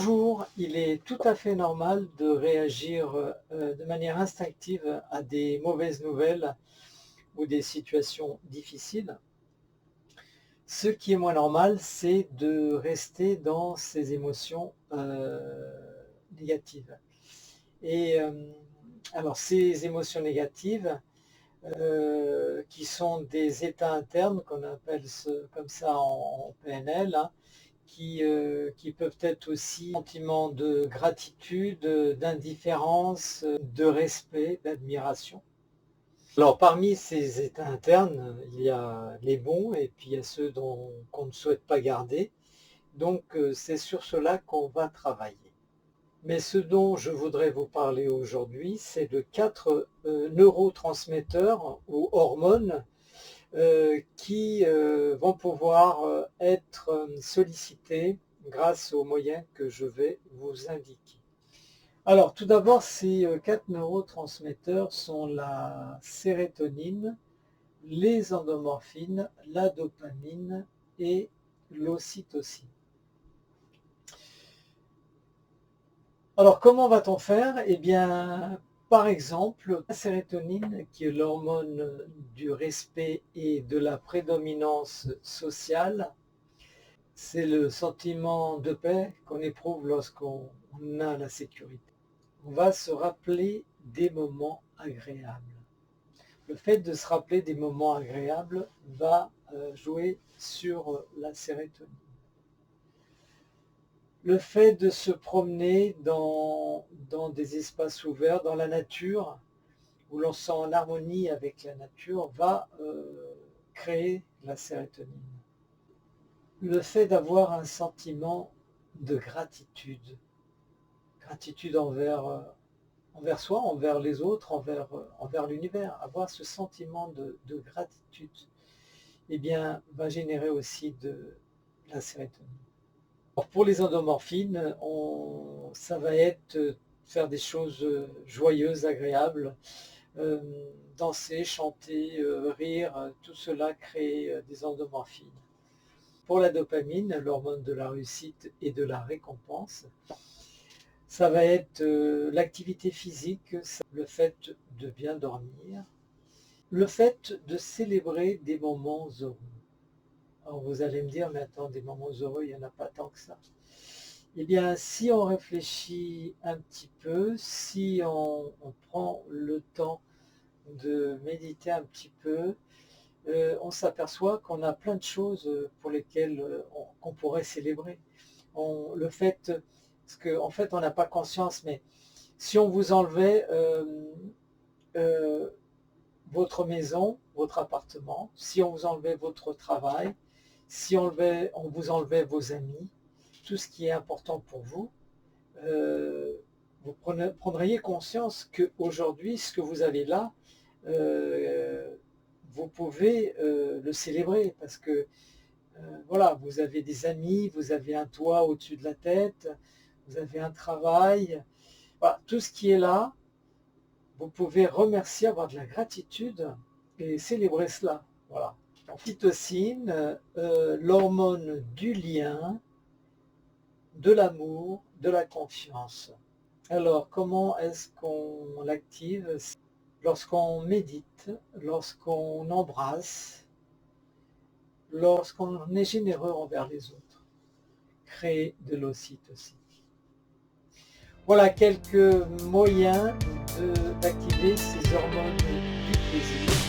Bonjour, il est tout à fait normal de réagir de manière instinctive à des mauvaises nouvelles ou des situations difficiles. Ce qui est moins normal, c'est de rester dans ces émotions négatives. Et alors ces émotions négatives, qui sont des états internes qu'on appelle comme ça en PNL, hein, qui peuvent être aussi sentiments de gratitude, d'indifférence, de respect, d'admiration. Alors parmi ces états internes, il y a les bons et puis il y a ceux qu'on ne souhaite pas garder. Donc c'est sur cela qu'on va travailler. Mais ce dont je voudrais vous parler aujourd'hui, c'est de 4 neurotransmetteurs ou hormones qui vont pouvoir être sollicités grâce aux moyens que je vais vous indiquer. Alors tout d'abord, ces 4 neurotransmetteurs sont la sérotonine, les endorphines, la dopamine et l'ocytocine. Alors comment va-t-on faire? Eh bien, par exemple, la sérotonine, qui est l'hormone du respect et de la prédominance sociale, c'est le sentiment de paix qu'on éprouve lorsqu'on a la sécurité. On va se rappeler des moments agréables. Le fait de se rappeler des moments agréables va jouer sur la sérotonine. Le fait de se promener dans des espaces ouverts, dans la nature, où l'on sent en harmonie avec la nature, va créer la sérotonine. Le fait d'avoir un sentiment de gratitude, gratitude envers soi, envers les autres, envers l'univers, avoir ce sentiment de gratitude, eh bien, va générer aussi de la sérotonine. Pour les endomorphines, ça va être faire des choses joyeuses, agréables, danser, chanter, rire, tout cela crée des endomorphines. Pour la dopamine, l'hormone de la réussite et de la récompense, ça va être l'activité physique, le fait de bien dormir, le fait de célébrer des moments heureux. Alors vous allez me dire, mais attends, des moments heureux, il n'y en a pas tant que ça. Eh bien, si on réfléchit un petit peu, si on prend le temps de méditer un petit peu, on s'aperçoit qu'on a plein de choses pour lesquelles qu'on pourrait célébrer. Le fait, parce qu'en fait on n'a pas conscience, mais si on vous enlevait euh, votre maison, votre appartement, si on vous enlevait votre travail, si on vous enlevait vos amis, tout ce qui est important pour vous, vous prendriez conscience qu'aujourd'hui, ce que vous avez là, vous pouvez le célébrer parce que voilà, vous avez des amis, vous avez un toit au-dessus de la tête, vous avez un travail, voilà, tout ce qui est là, vous pouvez remercier, avoir de la gratitude et célébrer cela. Voilà. L'ocytocine, l'hormone du lien, de l'amour, de la confiance. Alors, comment est-ce qu'on l'active? Lorsqu'on médite, lorsqu'on embrasse, lorsqu'on est généreux envers les autres. Créer de l'ocytocine. Voilà quelques moyens d'activer ces hormones du plaisir.